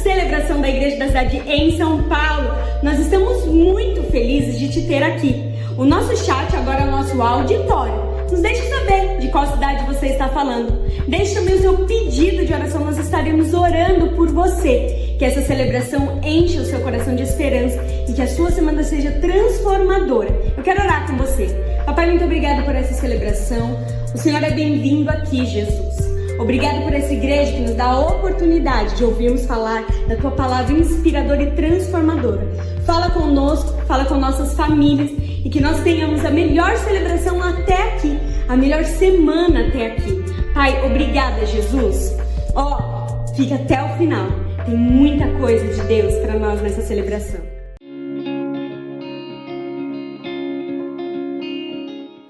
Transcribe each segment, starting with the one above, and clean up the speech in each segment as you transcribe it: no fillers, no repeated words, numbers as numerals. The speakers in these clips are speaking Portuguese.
celebração da Igreja da Cidade em São Paulo. Nós estamos muito felizes de te ter aqui. O nosso chat agora é o nosso auditório. Nos deixe saber de qual cidade você está falando. Deixe também o seu pedido de oração, nós estaremos orando por você. Que essa celebração encha o seu coração de esperança e que a sua semana seja transformadora. Eu quero orar com você. Papai, muito obrigado por essa celebração. O Senhor é bem-vindo aqui, Jesus. Obrigado por essa igreja que nos dá a oportunidade de ouvirmos falar da Tua palavra inspiradora e transformadora. Fala conosco, fala com nossas famílias e que nós tenhamos a melhor celebração até aqui, a melhor semana até aqui. Pai, obrigada, Jesus. Fica até o final. Tem muita coisa de Deus para nós nessa celebração.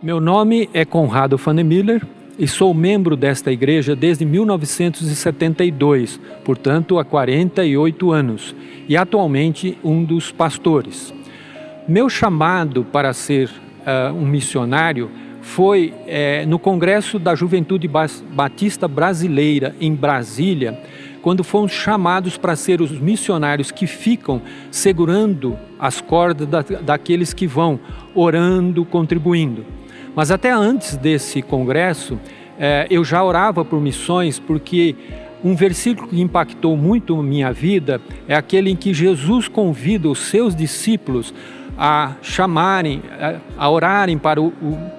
Meu nome é Conrado Fannemiller e sou membro desta igreja desde 1972, portanto há 48 anos, e atualmente um dos pastores. Meu chamado para ser um missionário foi no Congresso da Juventude Batista Brasileira, em Brasília, quando fomos chamados para ser os missionários que ficam segurando as cordas daqueles que vão, orando, contribuindo. Mas até antes desse congresso, eu já orava por missões, porque um versículo que impactou muito minha vida é aquele em que Jesus convida os seus discípulos a chamarem, a orarem para o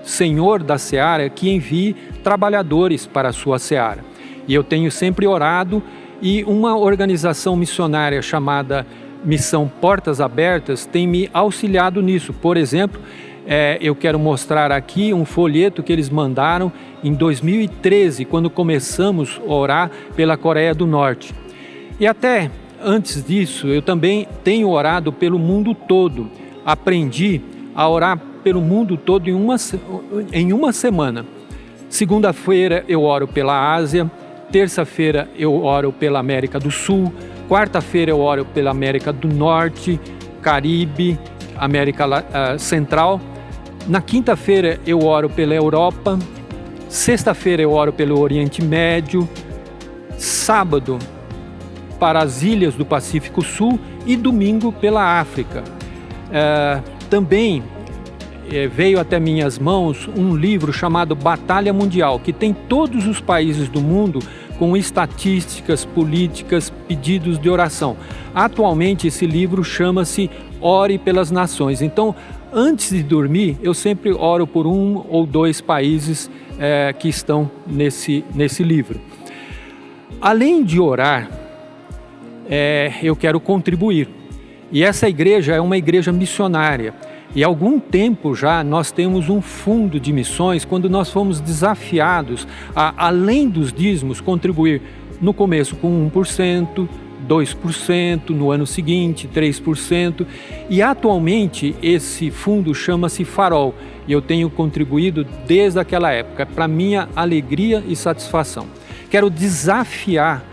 Senhor da Seara que envie trabalhadores para a sua Seara. E eu tenho sempre orado, e uma organização missionária chamada Missão Portas Abertas tem me auxiliado nisso. Por exemplo, eu quero mostrar aqui um folheto que eles mandaram em 2013, quando começamos a orar pela Coreia do Norte. E até antes disso, eu também tenho orado pelo mundo todo. Aprendi a orar pelo mundo todo em uma semana. Segunda-feira eu oro pela Ásia, terça-feira eu oro pela América do Sul, quarta-feira eu oro pela América do Norte, Caribe, América Central. Na quinta-feira eu oro pela Europa, sexta-feira eu oro pelo Oriente Médio, sábado para as ilhas do Pacífico Sul e domingo pela África. Também veio até minhas mãos um livro chamado Batalha Mundial, que tem todos os países do mundo com estatísticas, políticas, pedidos de oração. Atualmente esse livro chama-se Ore pelas Nações. Então, antes de dormir, eu sempre oro por um ou dois países que estão nesse livro. Além de orar, eu quero contribuir. E essa igreja é uma igreja missionária. E há algum tempo já nós temos um fundo de missões, quando nós fomos desafiados a, além dos dízimos, contribuir no começo com 1%, 2%, no ano seguinte 3%, e atualmente esse fundo chama-se Farol, e eu tenho contribuído desde aquela época, para minha alegria e satisfação. Quero desafiar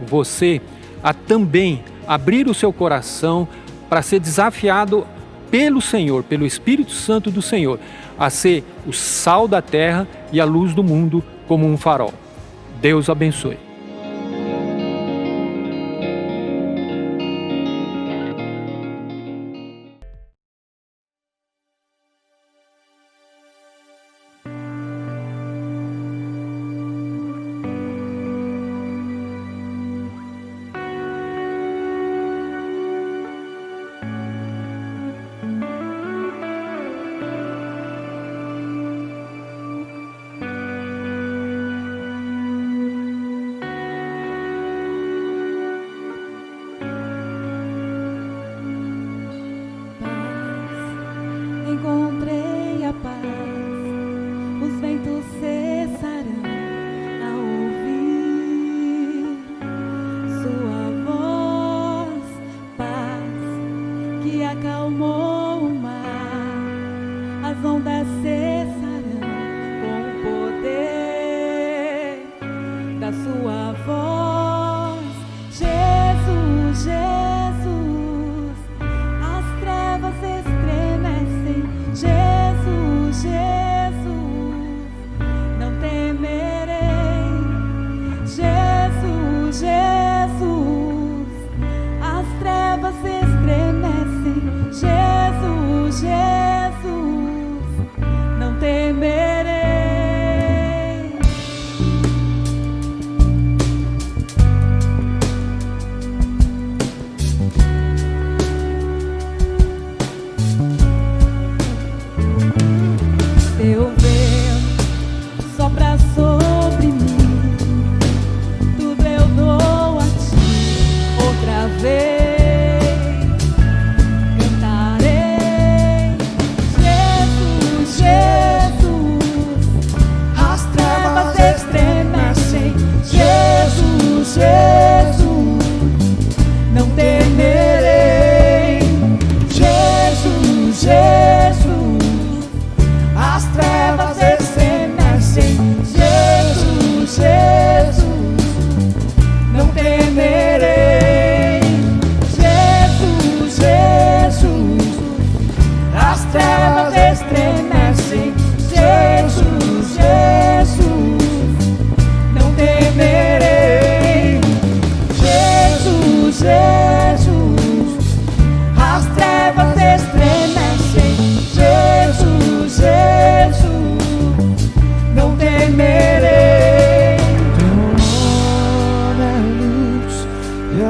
você a também abrir o seu coração para ser desafiado pelo Senhor, pelo Espírito Santo do Senhor, a ser o sal da terra e a luz do mundo como um farol. Deus abençoe.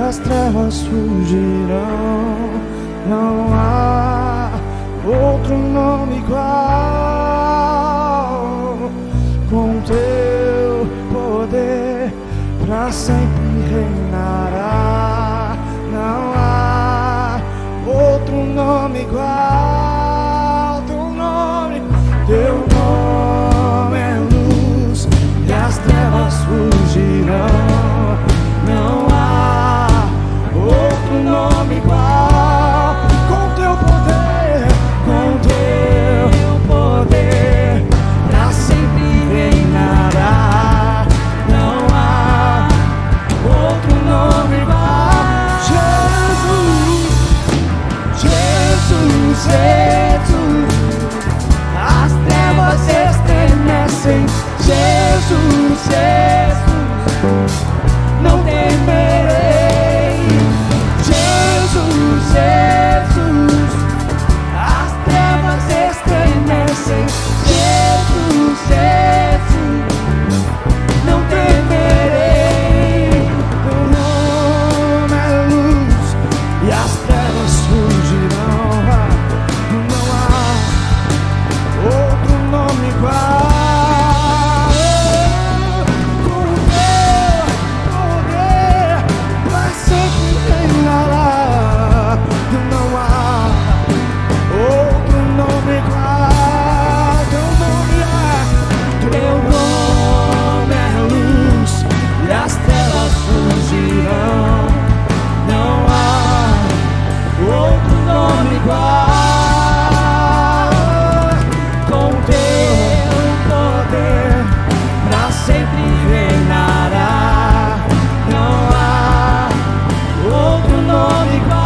as trevas fugirão. Não há outro nome igual. Com teu poder pra sempre reinará. Não há outro nome igual. Teu nome é luz e as trevas fugirão. Não há outro nome igual. Com teu poder pra sempre reinará. Não há outro nome igual. Jesus, Jesus, Jesus. As trevas estremecem. Jesus, Jesus, não temerei. Jesus, Jesus, as trevas estremecem. Jesus, Jesus, não temerei. Teu nome é luz e as trevas fugirão. Não há outro nome igual. Com teu poder pra sempre reinará. Não há outro nome igual. Teu nome é luz e as trevas fugirão. Não há outro nome igual. Com teu poder pra sempre reinará. Não há outro nome igual.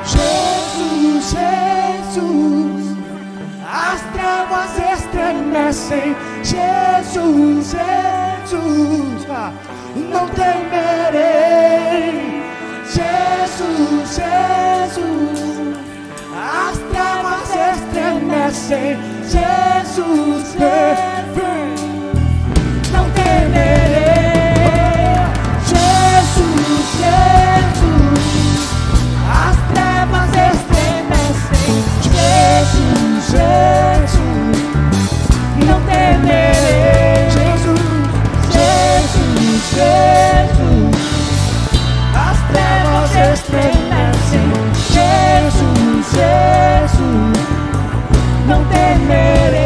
Jesus, Jesus, as trevas estremecem. Jesus, Jesus, não temerei. Jesus, Jesus, as trevas estremecem. Jesus, não temerei. Jesus, Jesus, as trevas estremecem. Jesus, Jesus, não temerei. Jesus, Jesus, Jesus, as trevas estremecem. Jesus, Jesus, não temerei.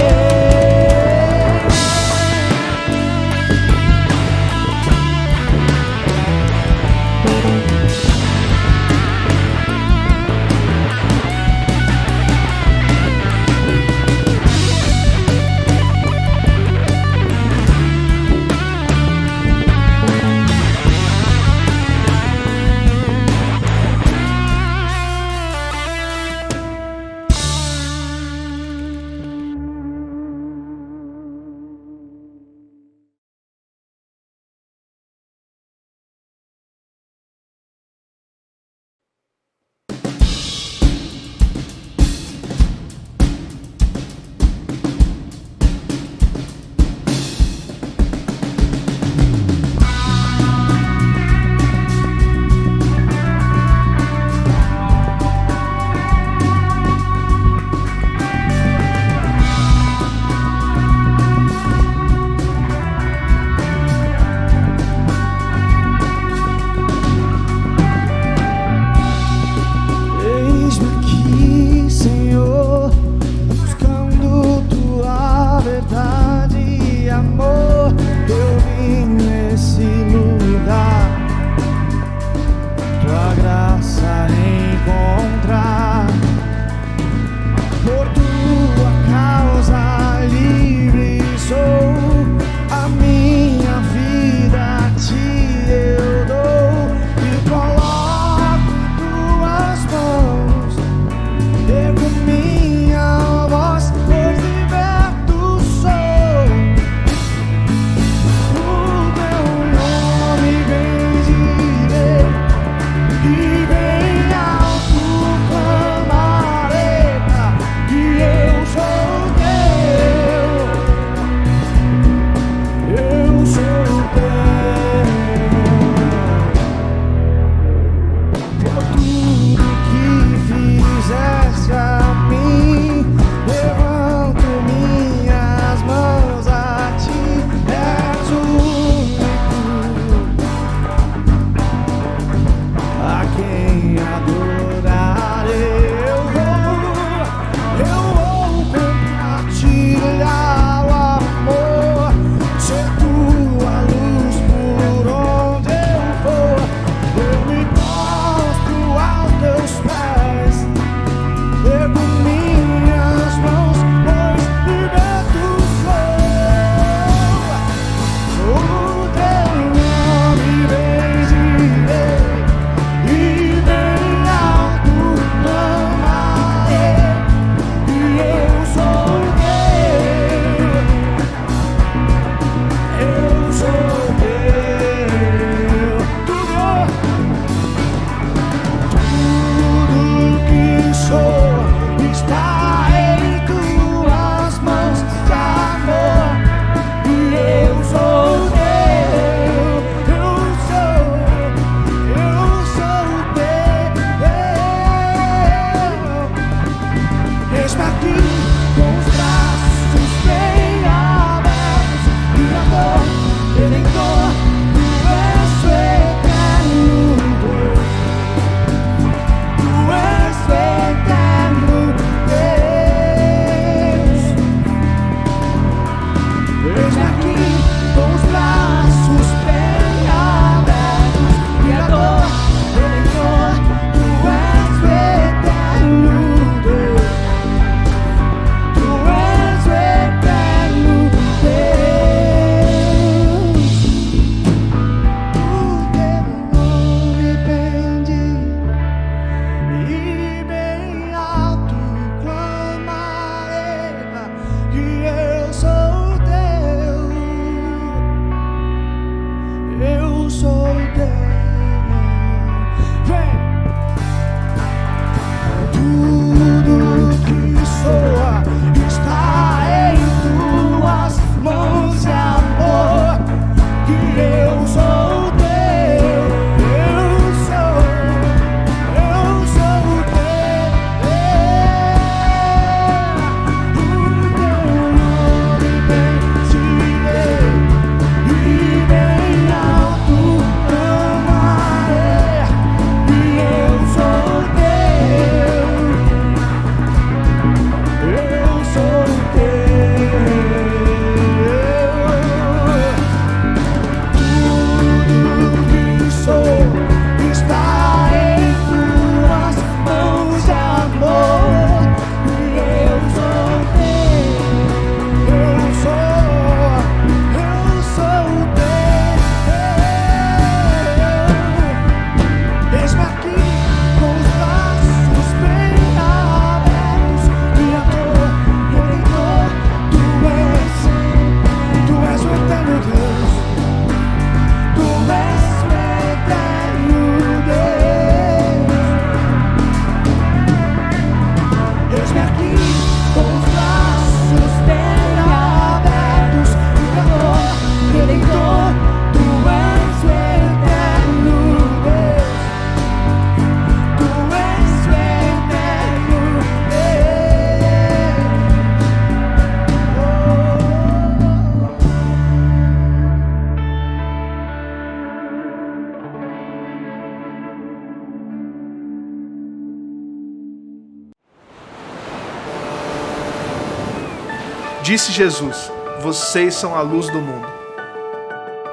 Disse Jesus: vocês são a luz do mundo.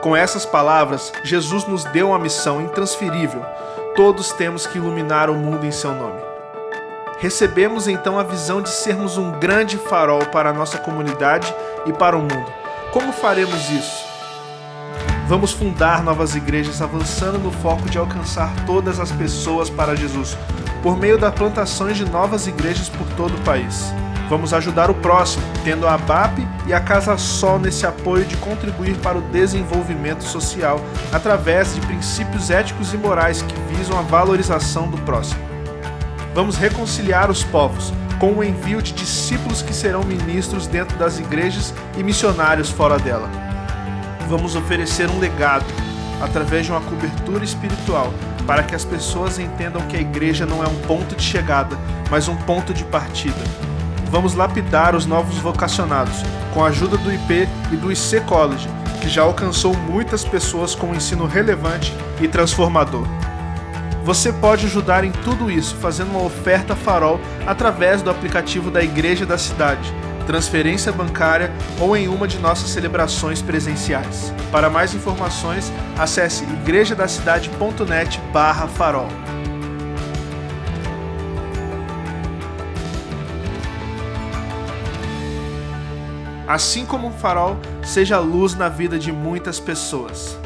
Com essas palavras, Jesus nos deu uma missão intransferível. Todos temos que iluminar o mundo em seu nome. Recebemos então a visão de sermos um grande farol para a nossa comunidade e para o mundo. Como faremos isso? Vamos fundar novas igrejas avançando no foco de alcançar todas as pessoas para Jesus, por meio da plantação de novas igrejas por todo o país. Vamos ajudar o próximo, tendo a ABAP e a Casa Sol nesse apoio de contribuir para o desenvolvimento social através de princípios éticos e morais que visam a valorização do próximo. Vamos reconciliar os povos, com o envio de discípulos que serão ministros dentro das igrejas e missionários fora dela. Vamos oferecer um legado, através de uma cobertura espiritual, para que as pessoas entendam que a igreja não é um ponto de chegada, mas um ponto de partida. Vamos lapidar os novos vocacionados, com a ajuda do IP e do IC College, que já alcançou muitas pessoas com um ensino relevante e transformador. Você pode ajudar em tudo isso fazendo uma oferta farol através do aplicativo da Igreja da Cidade, transferência bancária ou em uma de nossas celebrações presenciais. Para mais informações, acesse igrejadacidade.net/farol. Assim como um farol, seja luz na vida de muitas pessoas.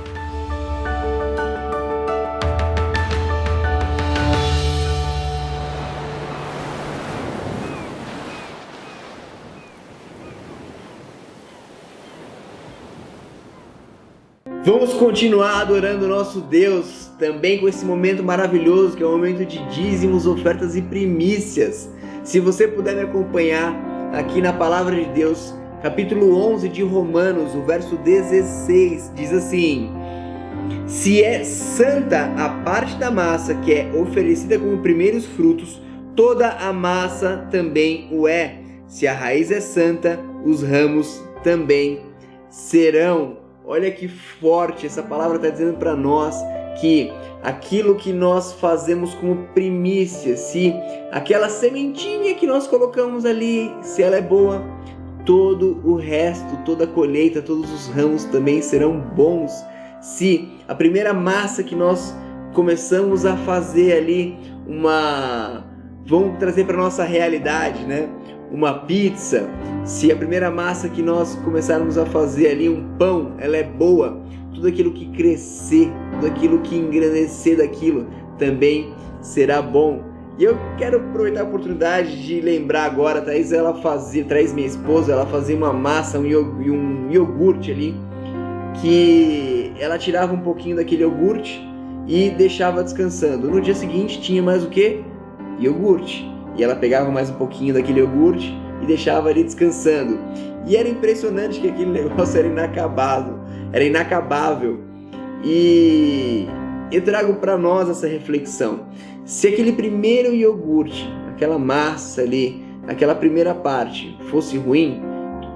Vamos continuar adorando o nosso Deus, também com esse momento maravilhoso, que é o momento de dízimos, ofertas e primícias. Se você puder me acompanhar aqui na Palavra de Deus, capítulo 11 de Romanos, o verso 16, diz assim: se é santa a parte da massa que é oferecida como primeiros frutos, toda a massa também o é. Se a raiz é santa, os ramos também serão. Olha que forte, essa palavra está dizendo para nós que aquilo que nós fazemos como primícia, se aquela sementinha que nós colocamos ali, se ela é boa, todo o resto, toda a colheita, todos os ramos também serão bons. Se a primeira massa que nós começamos a fazer ali, vamos trazer para nossa realidade, né? Uma pizza, se a primeira massa que nós começarmos a fazer ali, um pão, ela é boa, tudo aquilo que crescer, tudo aquilo que engrandecer daquilo também será bom. E eu quero aproveitar a oportunidade de lembrar agora, Thaís, minha esposa, ela fazia uma massa, um iogurte ali, que ela tirava um pouquinho daquele iogurte e deixava descansando. No dia seguinte tinha mais o quê? Iogurte. E ela pegava mais um pouquinho daquele iogurte e deixava ali descansando. E era impressionante que aquele negócio era inacabável. E eu trago para nós essa reflexão. Se aquele primeiro iogurte, aquela massa ali, aquela primeira parte fosse ruim,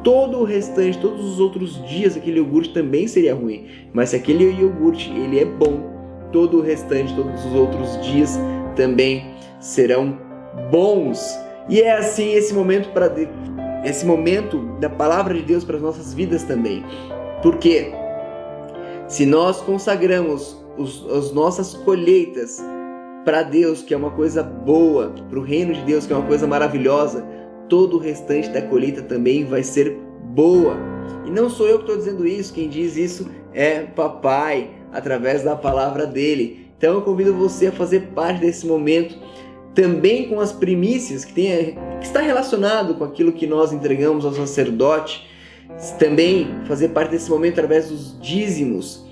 todo o restante, todos os outros dias, aquele iogurte também seria ruim. Mas se aquele iogurte ele é bom, todo o restante, todos os outros dias também serão bons. E é assim esse momento da palavra de Deus para as nossas vidas também. Porque se nós consagramos as nossas colheitas para Deus, que é uma coisa boa, para o reino de Deus, que é uma coisa maravilhosa, todo o restante da colheita também vai ser boa. E não sou eu que estou dizendo isso, quem diz isso é Papai, através da palavra dele. Então eu convido você a fazer parte desse momento, também com as primícias, que está relacionado com aquilo que nós entregamos ao sacerdote, também fazer parte desse momento através dos dízimos,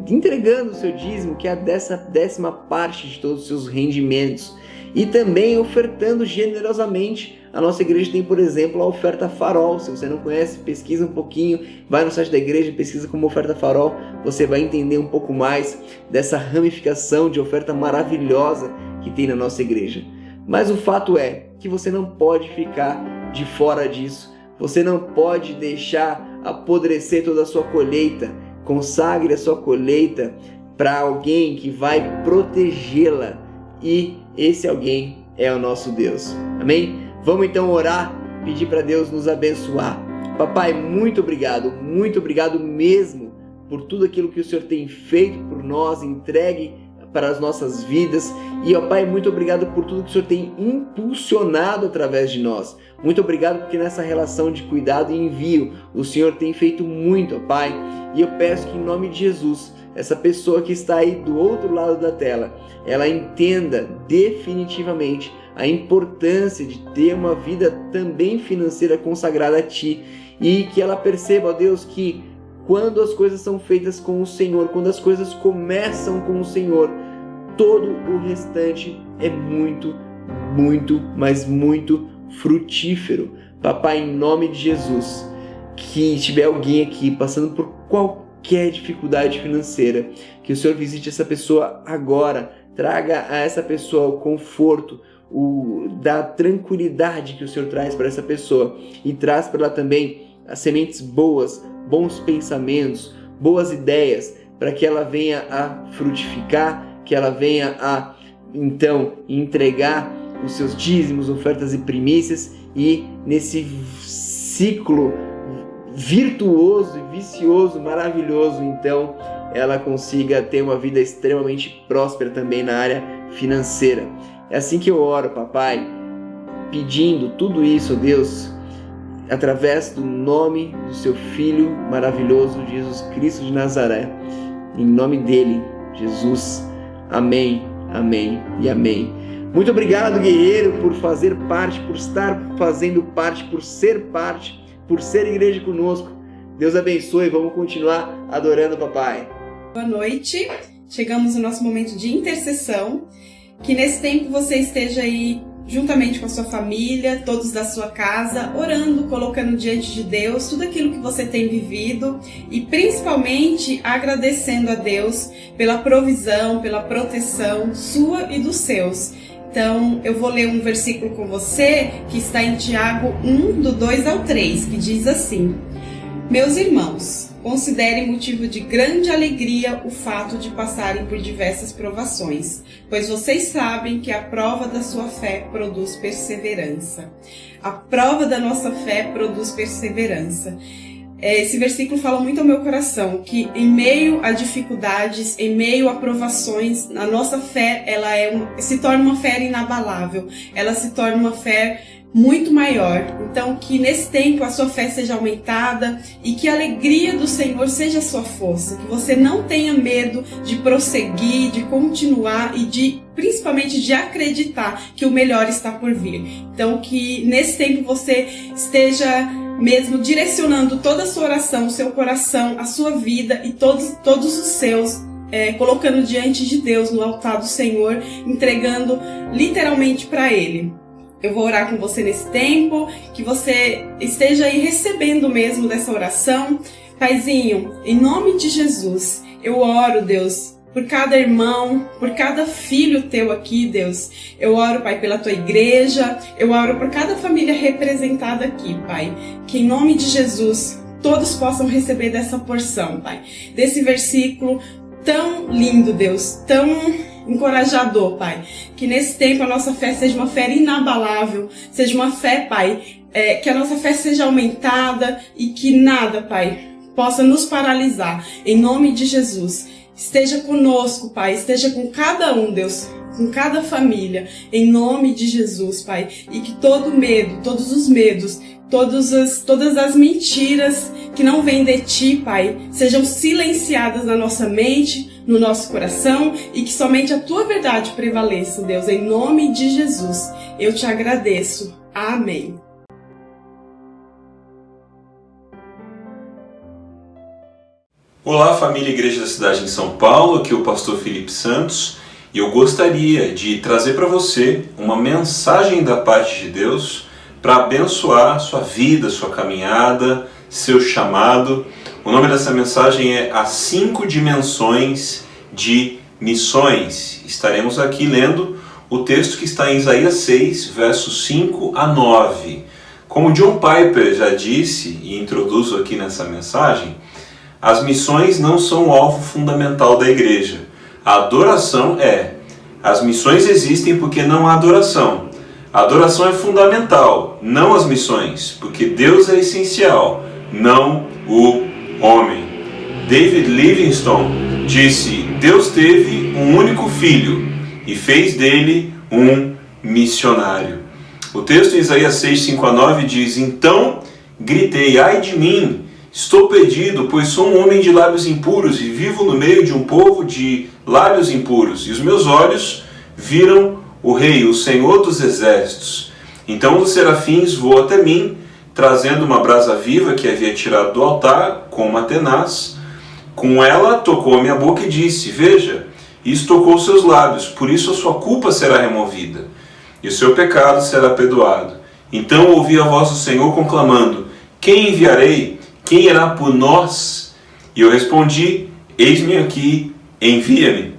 entregando o seu dízimo, que é a 10ª parte de todos os seus rendimentos, e também ofertando generosamente. A nossa igreja tem, por exemplo, a oferta farol. Se você não conhece, pesquisa um pouquinho, vai no site da igreja, pesquisa como oferta farol, você vai entender um pouco mais dessa ramificação de oferta maravilhosa que tem na nossa igreja. Mas o fato é que você não pode ficar de fora disso, você não pode deixar apodrecer toda a sua colheita. Consagre a sua colheita para alguém que vai protegê-la, e esse alguém é o nosso Deus. Amém? Vamos então orar, pedir para Deus nos abençoar. Papai, muito obrigado mesmo por tudo aquilo que o Senhor tem feito por nós, entregue para as nossas vidas. E, ó Pai, muito obrigado por tudo que o Senhor tem impulsionado através de nós. Muito obrigado porque nessa relação de cuidado e envio, o Senhor tem feito muito, ó Pai. E eu peço que em nome de Jesus, essa pessoa que está aí do outro lado da tela, ela entenda definitivamente a importância de ter uma vida também financeira consagrada a Ti, e que ela perceba, ó Deus, que quando as coisas são feitas com o Senhor, quando as coisas começam com o Senhor, todo o restante é muito, mas muito frutífero. Papai, em nome de Jesus, que tiver alguém aqui passando por qualquer dificuldade financeira, que o Senhor visite essa pessoa agora, traga a essa pessoa o conforto, da tranquilidade que o Senhor traz para essa pessoa, e traz para ela também as sementes boas, bons pensamentos, boas ideias, para que ela venha a frutificar, que ela venha a, então, entregar os seus dízimos, ofertas e primícias, e nesse ciclo virtuoso e vicioso, maravilhoso, então, ela consiga ter uma vida extremamente próspera também na área financeira. É assim que eu oro, Papai, pedindo tudo isso, Deus, através do nome do seu Filho maravilhoso, Jesus Cristo de Nazaré. Em nome dele, Jesus. Amém, amém e amém. Muito obrigado, guerreiro, por fazer parte, por estar fazendo parte, por ser igreja conosco. Deus abençoe, vamos continuar adorando o Papai. Boa noite, chegamos no nosso momento de intercessão. Que nesse tempo você esteja aí juntamente com a sua família, todos da sua casa, orando, colocando diante de Deus tudo aquilo que você tem vivido e principalmente agradecendo a Deus pela provisão, pela proteção sua e dos seus. Então eu vou ler um versículo com você que está em Tiago 1, do 2 ao 3, que diz assim: Meus irmãos, considerem motivo de grande alegria o fato de passarem por diversas provações, pois vocês sabem que a prova da sua fé produz perseverança. A prova da nossa fé produz perseverança. Esse versículo fala muito ao meu coração, que em meio a dificuldades, em meio a provações, a nossa fé ela se torna uma fé inabalável, ela se torna uma fé muito maior. Então que nesse tempo a sua fé seja aumentada e que a alegria do Senhor seja a sua força, que você não tenha medo de prosseguir, de continuar e principalmente de acreditar que o melhor está por vir. Então que nesse tempo você esteja mesmo direcionando toda a sua oração, o seu coração, a sua vida e todos os seus colocando diante de Deus, no altar do Senhor, entregando literalmente para Ele. Eu vou orar com você nesse tempo, que você esteja aí recebendo mesmo dessa oração. Paizinho, em nome de Jesus, eu oro, Deus, por cada irmão, por cada filho teu aqui, Deus. Eu oro, Pai, pela tua igreja, eu oro por cada família representada aqui, Pai. Que em nome de Jesus, todos possam receber dessa porção, Pai. Desse versículo tão lindo, Deus, tão encorajador, Pai. Que nesse tempo a nossa fé seja uma fé inabalável, seja uma fé, Pai, que a nossa fé seja aumentada e que nada, Pai, possa nos paralisar. Em nome de Jesus, esteja conosco, Pai, esteja com cada um, Deus, com cada família, em nome de Jesus, Pai. E que todo medo, todos os medos, todas as mentiras que não vêm de Ti, Pai, sejam silenciadas na nossa mente, no nosso coração, e que somente a Tua verdade prevaleça, Deus, em nome de Jesus. Eu te agradeço. Amém. Olá, família Igreja da Cidade em São Paulo, aqui é o pastor Felipe Santos, e eu gostaria de trazer para você uma mensagem da parte de Deus para abençoar sua vida, sua caminhada, seu chamado. O nome dessa mensagem é As 5 Dimensões de Missões. Estaremos aqui lendo o texto que está em Isaías 6, versos 5 a 9. Como John Piper já disse e introduzo aqui nessa mensagem, as missões não são o alvo fundamental da igreja. A adoração é. As missões existem porque não há adoração. A adoração é fundamental, não as missões, porque Deus é essencial, não o homem. David Livingstone disse: Deus teve um único filho e fez dele um missionário. O texto em Isaías 6, 5 a 9 diz: Então gritei, ai de mim, estou perdido, pois sou um homem de lábios impuros e vivo no meio de um povo de lábios impuros, e os meus olhos viram o Rei, o Senhor dos Exércitos. Então um dos serafins voou até mim, trazendo uma brasa viva que havia tirado do altar com uma tenaz. Com ela tocou a minha boca e disse: Veja, isso tocou seus lábios, por isso a sua culpa será removida, e o seu pecado será perdoado. Então ouvi a voz do Senhor conclamando: Quem enviarei? Quem irá por nós? E eu respondi: Eis-me aqui, envia-me.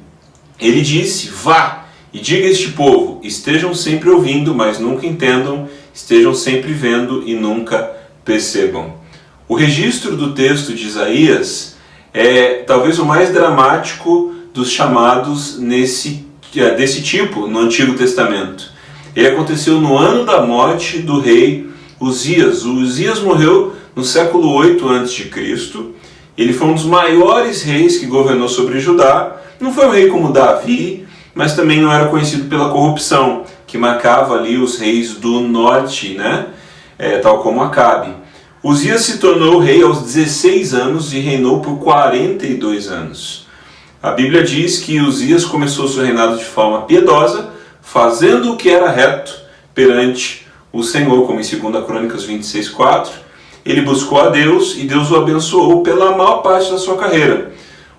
Ele disse: Vá e diga a este povo: estejam sempre ouvindo, mas nunca entendam, estejam sempre vendo e nunca percebam. O registro do texto de Isaías é talvez o mais dramático dos chamados desse tipo no Antigo Testamento. Ele aconteceu no ano da morte do rei Uzias. O Uzias morreu no século 8 a.C. Ele foi um dos maiores reis que governou sobre Judá. Não foi um rei como Davi, mas também não era conhecido pela corrupção, que marcava ali os reis do norte, tal como Acabe. Uzias se tornou rei aos 16 anos e reinou por 42 anos. A Bíblia diz que Uzias começou seu reinado de forma piedosa, fazendo o que era reto perante o Senhor, como em 2 Crônicas 26:4. Ele buscou a Deus e Deus o abençoou pela maior parte da sua carreira.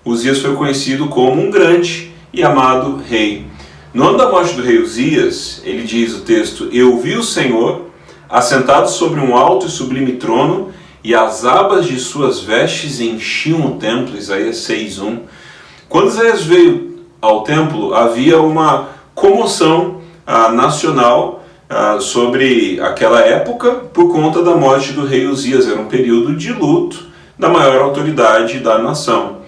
Uzias foi conhecido como um grande e amado rei. No ano da morte do rei Uzias, ele diz o texto: Eu vi o Senhor assentado sobre um alto e sublime trono, e as abas de suas vestes enchiam o templo. Isaías 6:1. Quando Isaías veio ao templo, havia uma comoção nacional sobre aquela época por conta da morte do rei Uzias. Era um período de luto da maior autoridade da nação.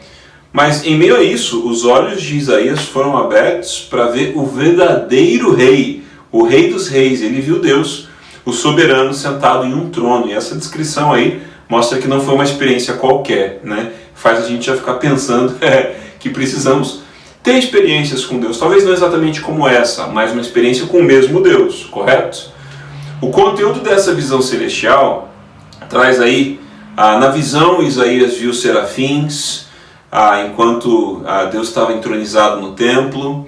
Mas em meio a isso, os olhos de Isaías foram abertos para ver o verdadeiro rei, o rei dos reis. Ele viu Deus, o soberano, sentado em um trono. E essa descrição aí mostra que não foi uma experiência qualquer, Faz a gente já ficar pensando que precisamos ter experiências com Deus, talvez não exatamente como essa, mas uma experiência com o mesmo Deus, correto? O conteúdo dessa visão celestial traz aí, na visão, Isaías viu serafins, enquanto Deus estava entronizado no templo.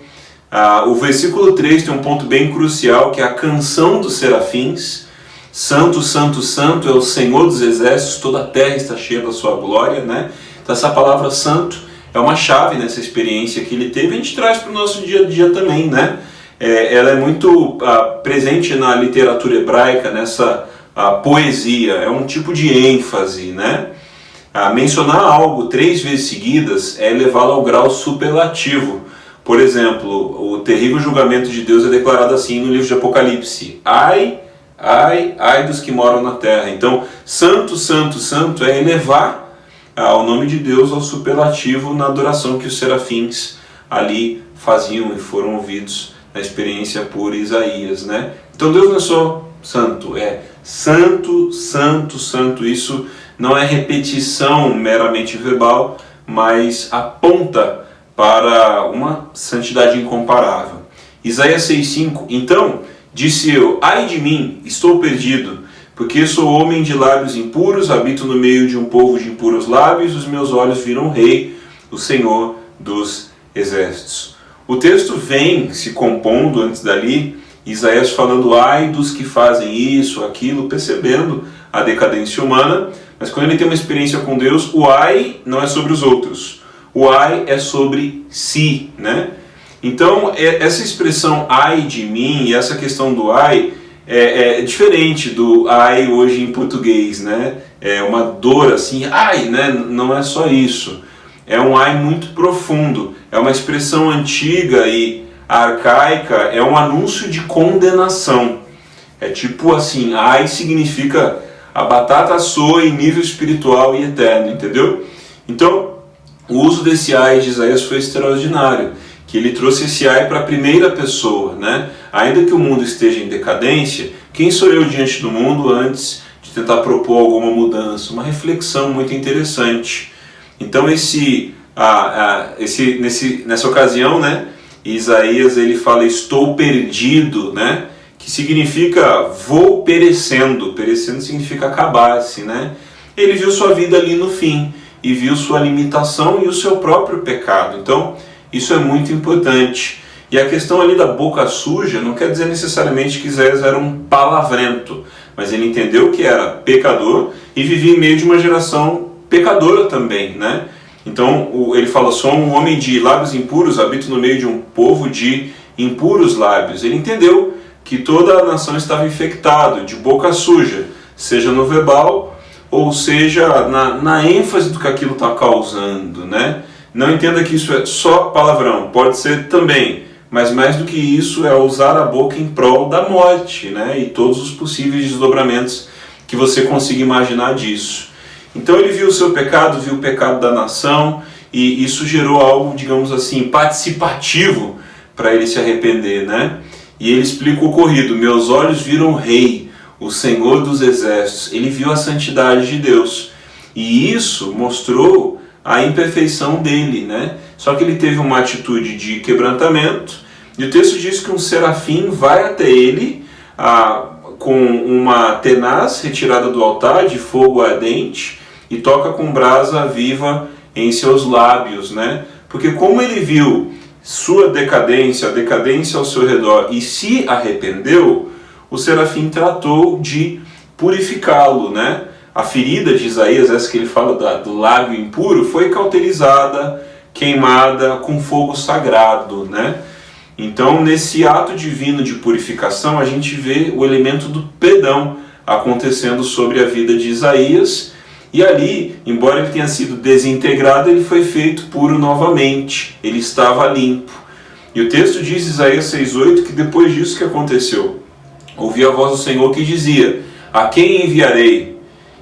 O versículo 3 tem um ponto bem crucial, que é a canção dos serafins. Santo, santo, santo é o Senhor dos exércitos, toda a terra está cheia da sua glória, Então essa palavra santo é uma chave nessa experiência que ele teve, a gente traz para o nosso dia a dia também, né? Ela é muito presente na literatura hebraica, nessa poesia, é um tipo de ênfase, né? Mencionar algo 3 vezes seguidas é levá-lo ao grau superlativo. Por exemplo, o terrível julgamento de Deus é declarado assim no livro de Apocalipse: ai, ai, ai dos que moram na terra. Então, santo, santo, santo é elevar o nome de Deus ao superlativo na adoração que os serafins ali faziam e foram ouvidos na experiência por Isaías, né? Então Deus não é só santo, é santo, santo, santo. Isso não é repetição meramente verbal, mas aponta para uma santidade incomparável. Isaías 6,5: então disse eu, ai de mim, estou perdido, porque sou homem de lábios impuros, habito no meio de um povo de impuros lábios, os meus olhos viram o Rei, o Senhor dos Exércitos. O texto vem se compondo antes dali, Isaías falando ai dos que fazem isso, aquilo, percebendo a decadência humana, mas quando ele tem uma experiência com Deus, o ai não é sobre os outros, o ai é sobre si, né? Então, essa expressão ai de mim, e essa questão do ai, é diferente do ai hoje em português, né? É uma dor assim, ai, né? Não é só isso. É um ai muito profundo, é uma expressão antiga e arcaica, é um anúncio de condenação. É tipo assim, ai significa a batata soa em nível espiritual e eterno, entendeu? Então, o uso desse ai de Isaías foi extraordinário, que ele trouxe esse ai para a primeira pessoa, né? Ainda que o mundo esteja em decadência, quem sou eu diante do mundo antes de tentar propor alguma mudança? Uma reflexão muito interessante. Então nessa ocasião, né, Isaías ele fala estou perdido, né? Que significa vou perecendo. Perecendo significa acabar-se, né? Ele viu sua vida ali no fim e viu sua limitação e o seu próprio pecado. Então, isso é muito importante. E a questão ali da boca suja não quer dizer necessariamente que Isaías era um palavrento, mas ele entendeu que era pecador e vivia em meio de uma geração pecadora também, né? Então, ele fala, sou um homem de lábios impuros, habito no meio de um povo de impuros lábios. Ele entendeu que toda a nação estava infectada de boca suja, seja no verbal ou seja na ênfase do que aquilo está causando, né? Não entenda que isso é só palavrão, pode ser também, mas mais do que isso é usar a boca em prol da morte, né? E todos os possíveis desdobramentos que você consiga imaginar disso. Então ele viu o seu pecado, viu o pecado da nação, e isso gerou algo, digamos assim, participativo para ele se arrepender, né? E ele explica o ocorrido: meus olhos viram o Rei, o Senhor dos Exércitos. Ele viu a santidade de Deus, e isso mostrou a imperfeição dele, né? Só que ele teve uma atitude de quebrantamento, e o texto diz que um serafim vai até ele com uma tenaz retirada do altar de fogo ardente e toca com brasa viva em seus lábios, né? Porque como ele viu sua decadência, a decadência ao seu redor, e se arrependeu, o serafim tratou de purificá-lo, né? A ferida de Isaías, essa que ele fala do lábio impuro, foi cauterizada, queimada com fogo sagrado, né? Então, nesse ato divino de purificação, a gente vê o elemento do perdão acontecendo sobre a vida de Isaías, e ali, embora ele tenha sido desintegrado, ele foi feito puro novamente, ele estava limpo. E o texto diz, Isaías 6,8, que depois disso que aconteceu, ouvi a voz do Senhor que dizia, a quem enviarei?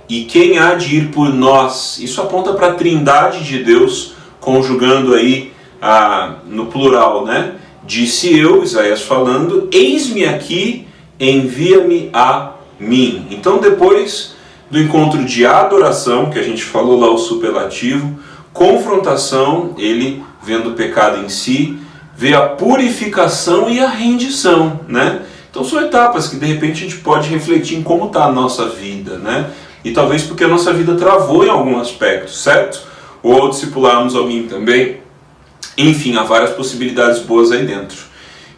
E quem há de ir por nós? Isso aponta para a trindade de Deus, conjugando aí no plural, né? Disse eu, Isaías falando, eis-me aqui, envia-me a mim. Então depois do encontro de adoração, que a gente falou lá o superlativo, confrontação, ele vendo o pecado em si, vê a purificação e a rendição, né? Então são etapas que de repente a gente pode refletir em como está a nossa vida, né? E talvez porque a nossa vida travou em algum aspecto, certo? Ou ao discipularmos alguém também. Enfim, há várias possibilidades boas aí dentro.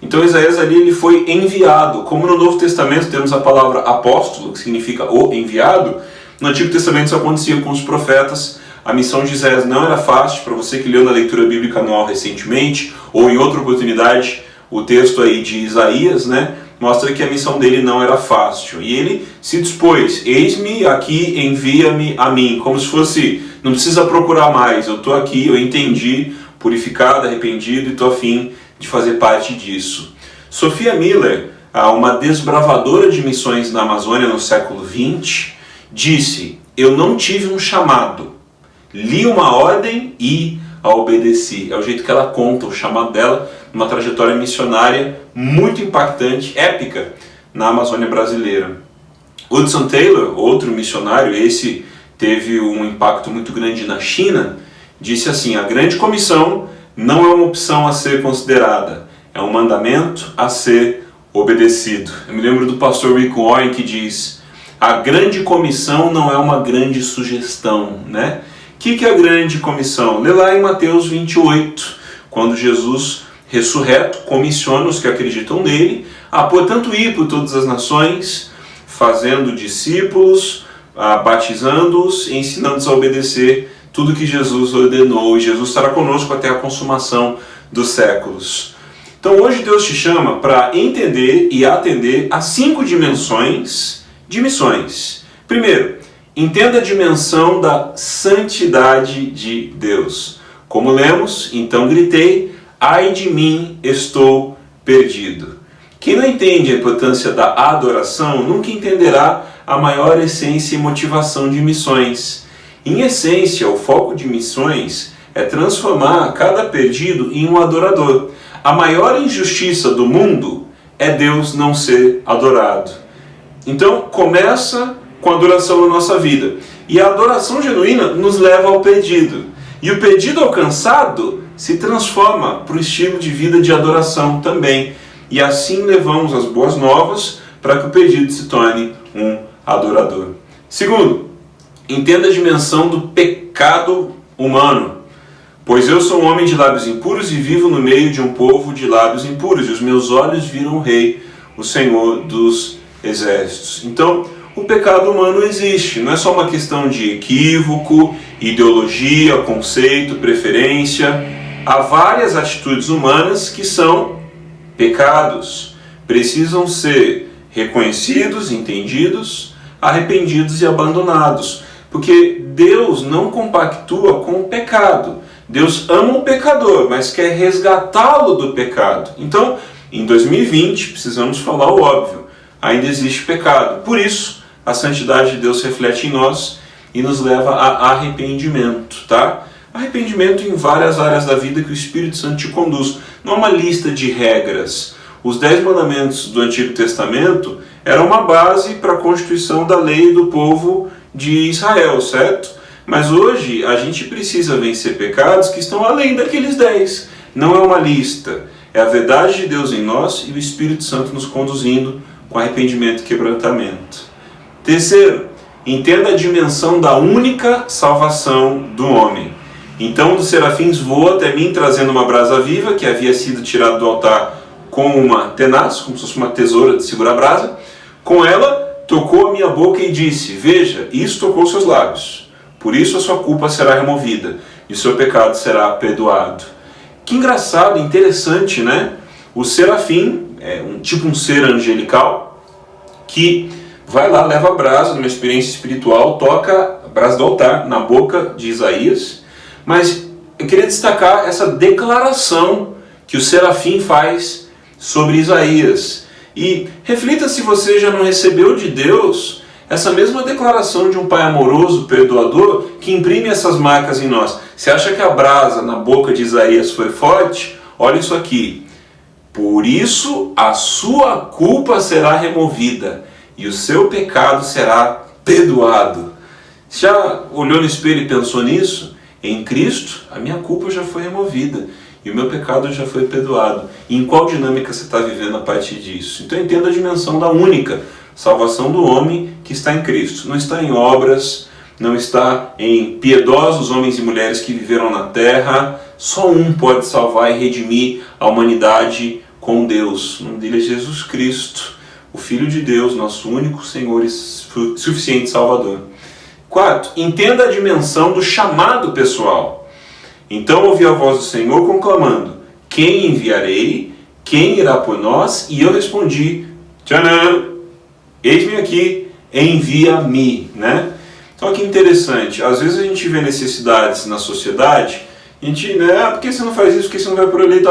Então Isaías ali ele foi enviado. Como no Novo Testamento temos a palavra apóstolo, que significa o enviado, no Antigo Testamento isso acontecia com os profetas a missão de Isaías não era fácil. Para você que leu na leitura bíblica anual recentemente, ou em outra oportunidade, o texto aí de Isaías, né, mostra que a missão dele não era fácil. E ele se dispôs: eis-me aqui, envia-me a mim. Como se fosse, não precisa procurar mais, eu estou aqui, eu entendi, purificado, arrependido, e estou a fim de fazer parte disso. Sophia Miller, uma desbravadora de missões na Amazônia no século XX, disse: eu não tive um chamado, li uma ordem e a obedeci. É o jeito que ela conta o chamado dela, uma trajetória missionária muito impactante, épica, na Amazônia brasileira. Hudson Taylor, outro missionário, esse teve um impacto muito grande na China, disse assim: a grande comissão não é uma opção a ser considerada, é um mandamento a ser obedecido. Eu me lembro do pastor Rick Warren, que diz: a grande comissão não é uma grande sugestão, né? O que é a grande comissão? Lê lá em Mateus 28, quando Jesus, ressurreto, comissiona os que acreditam nele a, portanto, ir por todas as nações, fazendo discípulos, batizando-os e ensinando-os a obedecer tudo que Jesus ordenou. E Jesus estará conosco até a consumação dos séculos. Então hoje Deus te chama para entender e atender a 5 dimensões de missões. Primeiro, entenda a dimensão da santidade de Deus. Como lemos, então gritei: ai de mim, estou perdido. Quem não entende a importância da adoração nunca entenderá a maior essência e motivação de missões. Em essência, o foco de missões é transformar cada perdido em um adorador. A maior injustiça do mundo é Deus não ser adorado. Então, começa com a adoração na nossa vida. E a adoração genuína nos leva ao perdido. E o perdido alcançado se transforma para o estilo de vida de adoração também. E assim levamos as boas novas para que o perdido se torne um adorador. Segundo, entenda a dimensão do pecado humano. Pois eu sou um homem de lábios impuros e vivo no meio de um povo de lábios impuros, e os meus olhos viram o Rei, o Senhor dos Exércitos. Então, o pecado humano existe, não é só uma questão de equívoco, ideologia, conceito, preferência. Há várias atitudes humanas que são pecados, precisam ser reconhecidos, entendidos, arrependidos e abandonados, porque Deus não compactua com o pecado. Deus ama o pecador, mas quer resgatá-lo do pecado. Então, em 2020, precisamos falar o óbvio: ainda existe pecado. Por isso, a santidade de Deus reflete em nós e nos leva a arrependimento, tá? Arrependimento em várias áreas da vida que o Espírito Santo te conduz. Não é uma lista de regras. Os 10 mandamentos do Antigo Testamento eram uma base para a constituição da lei do povo de Israel, certo? Mas hoje a gente precisa vencer pecados que estão além daqueles 10. Não é uma lista. É a verdade de Deus em nós e o Espírito Santo nos conduzindo com arrependimento e quebrantamento. Terceiro, entenda a dimensão da única salvação do homem. Então um dos serafins voa até mim trazendo uma brasa viva que havia sido tirada do altar com uma tenaz, como se fosse uma tesoura de segurar a brasa. Com ela tocou a minha boca e disse: veja, isso tocou seus lábios. Por isso a sua culpa será removida e o seu pecado será perdoado. Que engraçado, interessante, né? O serafim é um ser angelical que vai lá, leva a brasa, numa experiência espiritual, toca a brasa do altar na boca de Isaías. Mas eu queria destacar essa declaração que o serafim faz sobre Isaías. E reflita se você já não recebeu de Deus essa mesma declaração de um Pai amoroso, perdoador, que imprime essas marcas em nós. Você acha que a brasa na boca de Isaías foi forte? Olha isso aqui. Por isso a sua culpa será removida e o seu pecado será perdoado. Já olhou no espelho e pensou nisso? Em Cristo, a minha culpa já foi removida e o meu pecado já foi perdoado. E em qual dinâmica você está vivendo a partir disso? Então entenda a dimensão da única salvação do homem que está em Cristo. Não está em obras, não está em piedosos homens e mulheres que viveram na terra. Só um pode salvar e redimir a humanidade com Deus. O nome dele é Jesus Cristo, o Filho de Deus, nosso único Senhor e suficiente Salvador. Quarto, entenda a dimensão do chamado pessoal. Então ouvi a voz do Senhor conclamando: quem enviarei? Quem irá por nós? E eu respondi: tchanã, eis-me aqui, envia-me, né? Então que interessante, às vezes a gente vê necessidades na sociedade, a gente, né, por que você não faz isso, por que você não vai por ali,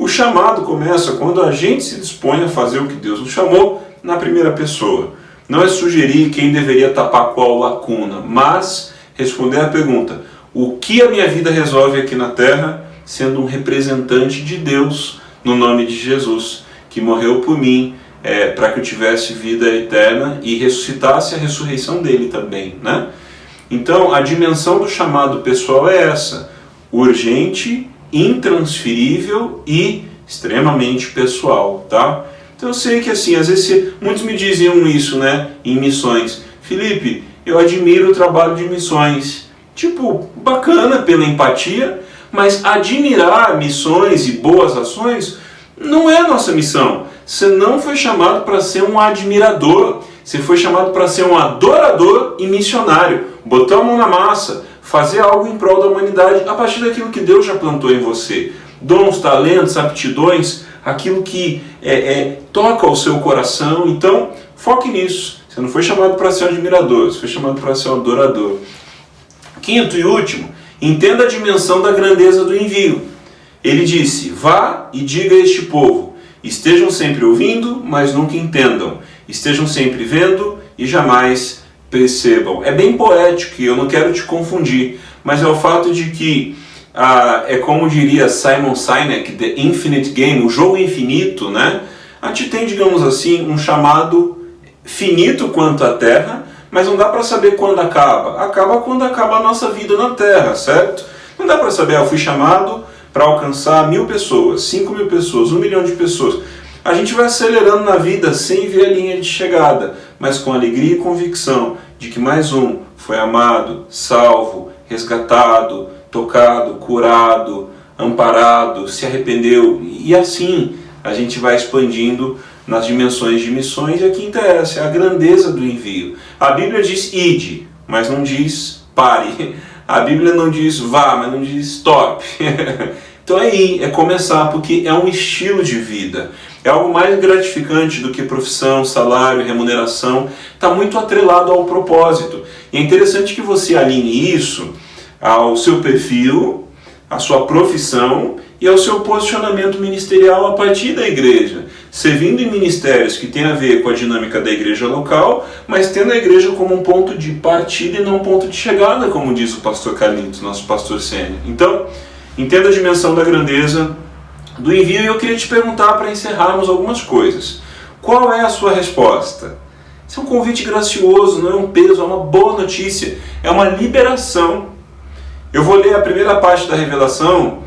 O chamado começa quando a gente se dispõe a fazer o que Deus nos chamou na primeira pessoa. Não é sugerir quem deveria tapar qual lacuna, mas responder a pergunta: o que a minha vida resolve aqui na terra, sendo um representante de Deus no nome de Jesus, que morreu por mim, para que eu tivesse vida eterna e ressuscitasse a ressurreição dele também, né? Então, a dimensão do chamado pessoal é essa: urgente, intransferível e extremamente pessoal, tá? Então eu sei que assim, às vezes muitos me diziam isso, né, em missões: Felipe, eu admiro o trabalho de missões. Tipo, bacana pela empatia, mas admirar missões e boas ações não é a nossa missão. Você não foi chamado para ser um admirador, você foi chamado para ser um adorador e missionário. Botar a mão na massa, fazer algo em prol da humanidade a partir daquilo que Deus já plantou em você. Dons, talentos, aptidões, aquilo que toca o seu coração. Então, foque nisso. Você não foi chamado para ser um admirador, você foi chamado para ser um adorador. Quinto e último, entenda a dimensão da grandeza do envio. Ele disse: vá e diga a este povo: estejam sempre ouvindo, mas nunca entendam. Estejam sempre vendo e jamais percebam. É bem poético e eu não quero te confundir, mas é o fato de que, é como diria Simon Sinek, The Infinite Game, o jogo infinito, né? A gente tem, digamos assim, um chamado finito quanto à Terra, mas não dá para saber quando acaba. Acaba quando acaba a nossa vida na Terra, certo? Não dá para saber: eu fui chamado para alcançar 1.000 pessoas, 5.000 pessoas, 1 milhão de pessoas. A gente vai acelerando na vida sem ver a linha de chegada, mas com alegria e convicção de que mais um foi amado, salvo, resgatado, tocado, curado, amparado, se arrependeu. E assim a gente vai expandindo nas dimensões de missões. E a quinta é essa, é a grandeza do envio. A Bíblia diz ide, mas não diz pare. A Bíblia não diz vá, mas não diz stop. Então é ir, é começar, porque é um estilo de vida. É algo mais gratificante do que profissão, salário, remuneração. Está muito atrelado ao propósito. E é interessante que você alinhe isso ao seu perfil, à sua profissão e ao seu posicionamento ministerial a partir da igreja. Servindo em ministérios que tem a ver com a dinâmica da igreja local, mas tendo a igreja como um ponto de partida e não um ponto de chegada, como diz o pastor Carlitos, nosso pastor sênior. Então, entenda a dimensão da grandeza do envio. E eu queria te perguntar, para encerrarmos, algumas coisas. Qual é a sua resposta? Isso é um convite gracioso, não é um peso, é uma boa notícia, é uma liberação. Eu vou ler a primeira parte da revelação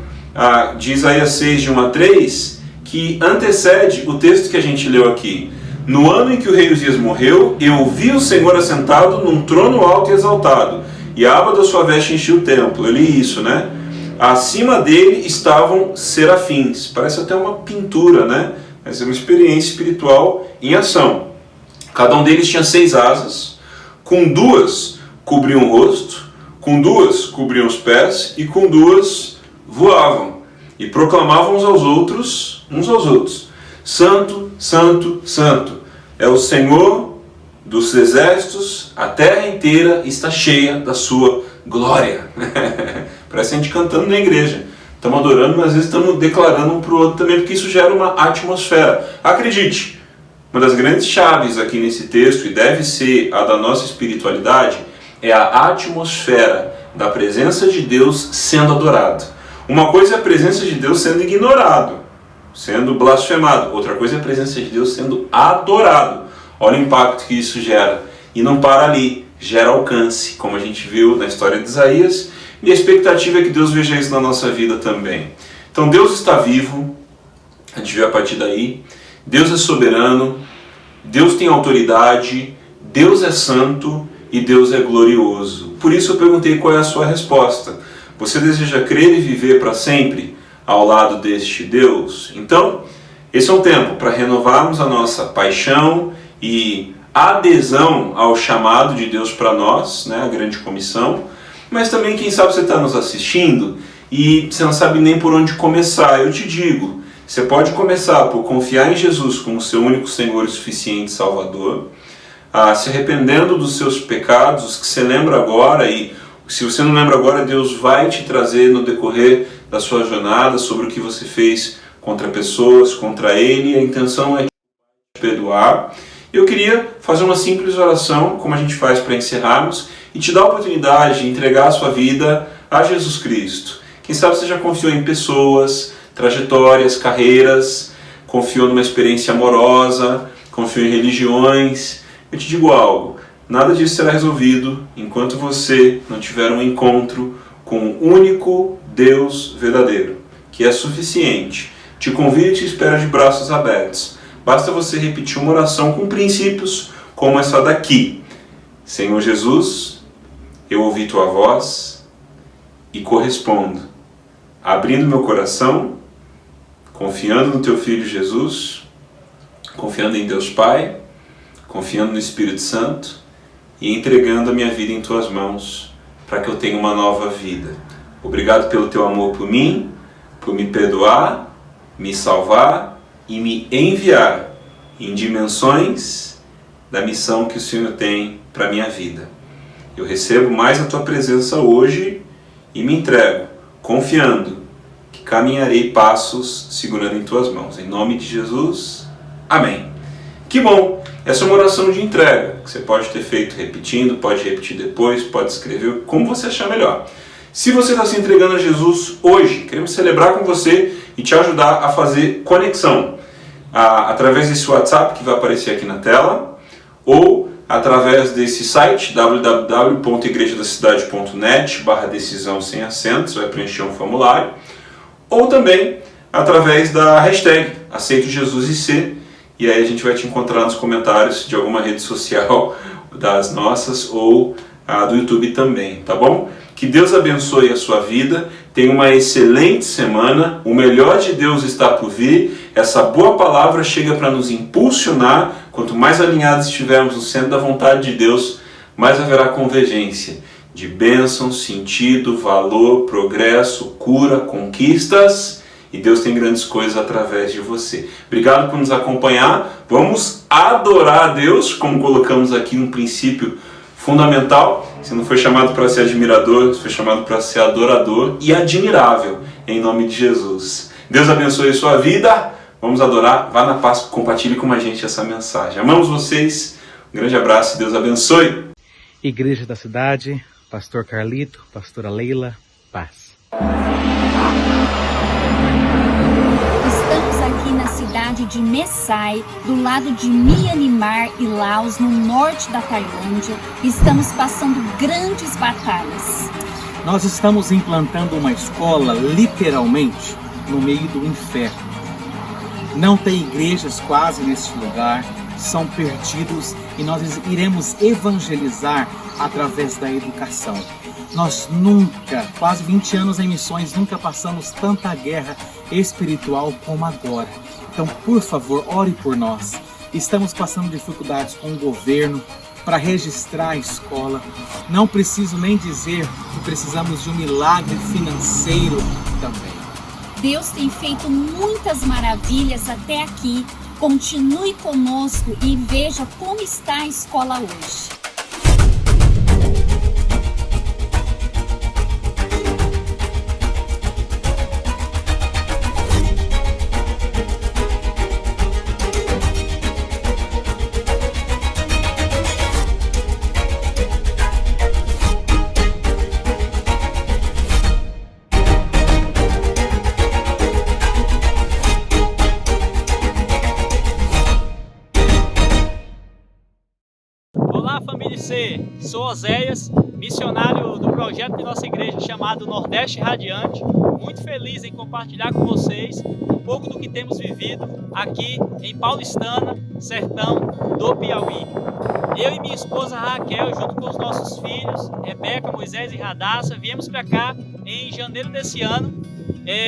de Isaías 6, de 1 a 3, que antecede o texto que a gente leu aqui. No ano em que o rei Uzias morreu, eu vi o Senhor assentado num trono alto e exaltado, e a aba da sua veste enchia o templo. Eu li isso, né? Acima dele estavam serafins. Parece até uma pintura, né? Mas é uma experiência espiritual em ação. Cada um deles tinha 6 asas, com 2 cobriam o rosto, com 2 cobriam os pés, e com 2 voavam, e proclamavam uns aos outros, Santo, Santo, Santo, é o Senhor dos exércitos, a terra inteira está cheia da sua glória. Parece a gente cantando na igreja. Estamos adorando, mas às vezes estamos declarando um para o outro também, porque isso gera uma atmosfera. Acredite, uma das grandes chaves aqui nesse texto, e deve ser a da nossa espiritualidade, é a atmosfera da presença de Deus sendo adorado. Uma coisa é a presença de Deus sendo ignorado, sendo blasfemado. Outra coisa é a presença de Deus sendo adorado. Olha o impacto que isso gera. E não para ali, gera alcance, como a gente viu na história de Isaías. E a expectativa é que Deus veja isso na nossa vida também. Então Deus está vivo, a gente vê a partir daí. Deus é soberano, Deus tem autoridade, Deus é santo e Deus é glorioso. Por isso eu perguntei qual é a sua resposta. Você deseja crer e viver para sempre ao lado deste Deus? Então, esse é um tempo para renovarmos a nossa paixão e adesão ao chamado de Deus para nós, né, a grande comissão, mas também, quem sabe, você está nos assistindo e você não sabe nem por onde começar. Eu te digo, você pode começar por confiar em Jesus como seu único Senhor e suficiente Salvador, se arrependendo dos seus pecados, os que você lembra agora, e se você não lembra agora, Deus vai te trazer no decorrer da sua jornada sobre o que você fez contra pessoas, contra Ele. A intenção é te perdoar. Eu queria fazer uma simples oração, como a gente faz para encerrarmos, e te dar a oportunidade de entregar a sua vida a Jesus Cristo. Quem sabe você já confiou em pessoas, trajetórias, carreiras, confiou numa experiência amorosa, confiou em religiões. Eu te digo algo, nada disso será resolvido enquanto você não tiver um encontro com o único Deus verdadeiro, que é suficiente. Te convido e te espero de braços abertos. Basta você repetir uma oração com princípios como essa daqui. Senhor Jesus, eu ouvi tua voz e correspondo, abrindo meu coração, confiando no teu Filho Jesus, confiando em Deus Pai, confiando no Espírito Santo e entregando a minha vida em tuas mãos para que eu tenha uma nova vida. Obrigado pelo teu amor por mim, por me perdoar, me salvar e me enviar em dimensões da missão que o Senhor tem para a minha vida. Eu recebo mais a tua presença hoje e me entrego, confiando que caminharei passos segurando em tuas mãos. Em nome de Jesus, amém. Que bom! Essa é uma oração de entrega, que você pode ter feito repetindo, pode repetir depois, pode escrever como você achar melhor. Se você está se entregando a Jesus hoje, queremos celebrar com você e te ajudar a fazer conexão através desse WhatsApp que vai aparecer aqui na tela, ou através desse site www.igrejadacidade.net/decisão sem acentos, vai preencher um formulário, ou também através da hashtag Aceito Jesus IC, e aí a gente vai te encontrar nos comentários de alguma rede social das nossas ou do YouTube também, tá bom? Que Deus abençoe a sua vida, tenha uma excelente semana, o melhor de Deus está por vir, essa boa palavra chega para nos impulsionar, quanto mais alinhados estivermos no centro da vontade de Deus, mais haverá convergência de bênção, sentido, valor, progresso, cura, conquistas, e Deus tem grandes coisas através de você. Obrigado por nos acompanhar, vamos adorar a Deus, como colocamos aqui um princípio fundamental. Você não foi chamado para ser admirador, você foi chamado para ser adorador e admirável, em nome de Jesus. Deus abençoe a sua vida, vamos adorar, vá na paz, compartilhe com a gente essa mensagem. Amamos vocês, um grande abraço e Deus abençoe. Igreja da Cidade, Pastor Carlito, Pastora Leila, paz. Estamos aqui na cidade de Mesai, do lado de Myanmar e Laos, no norte da Tailândia. Estamos passando grandes batalhas. Nós estamos implantando uma escola, literalmente, no meio do inferno. Não tem igrejas quase neste lugar, são perdidos e nós iremos evangelizar através da educação. Nós nunca, quase 20 anos em missões, nunca passamos tanta guerra espiritual como agora. Então, por favor, ore por nós. Estamos passando dificuldades com o governo para registrar a escola. Não preciso nem dizer que precisamos de um milagre financeiro também. Deus tem feito muitas maravilhas até aqui. Continue conosco e veja como está a escola hoje. Olá, família C, sou Oséias, missionário do projeto de nossa igreja chamado Nordeste Radiante. Muito feliz em compartilhar com vocês um pouco do que temos vivido aqui em Paulistana, sertão do Piauí. Eu e minha esposa Raquel, junto com os nossos filhos, Rebeca, Moisés e Radassa, viemos para cá em janeiro desse ano,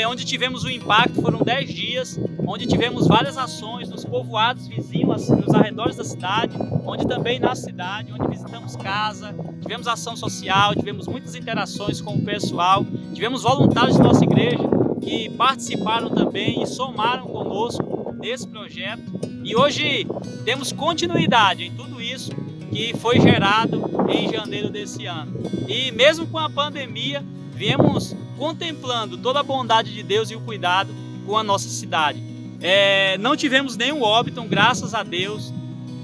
onde tivemos um impacto, foram 10 dias, onde tivemos várias ações nos povoados vizinhos, nos arredores da cidade, onde também na cidade, onde visitamos casa, tivemos ação social, tivemos muitas interações com o pessoal, tivemos voluntários de nossa igreja que participaram também e somaram conosco nesse projeto. E hoje temos continuidade em tudo isso que foi gerado em janeiro desse ano. E mesmo com a pandemia, viemos contemplando toda a bondade de Deus e o cuidado com a nossa cidade. Não tivemos nenhum óbito, graças a Deus,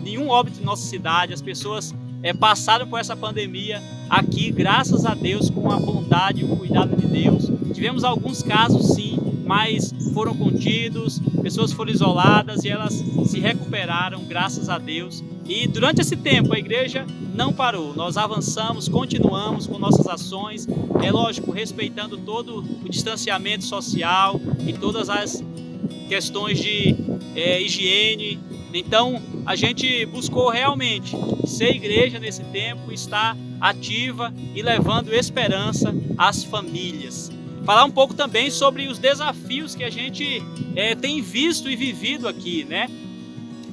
nenhum óbito em nossa cidade. As pessoas passaram por essa pandemia aqui, graças a Deus, com a bondade e o cuidado de Deus. Tivemos alguns casos, sim, mas foram contidos, pessoas foram isoladas e elas se recuperaram, graças a Deus. E durante esse tempo a igreja não parou, nós avançamos, continuamos com nossas ações, lógico, respeitando todo o distanciamento social e todas as questões de higiene. Então a gente buscou realmente ser igreja nesse tempo, estar ativa e levando esperança às famílias. Falar um pouco também sobre os desafios que a gente tem visto e vivido aqui, né?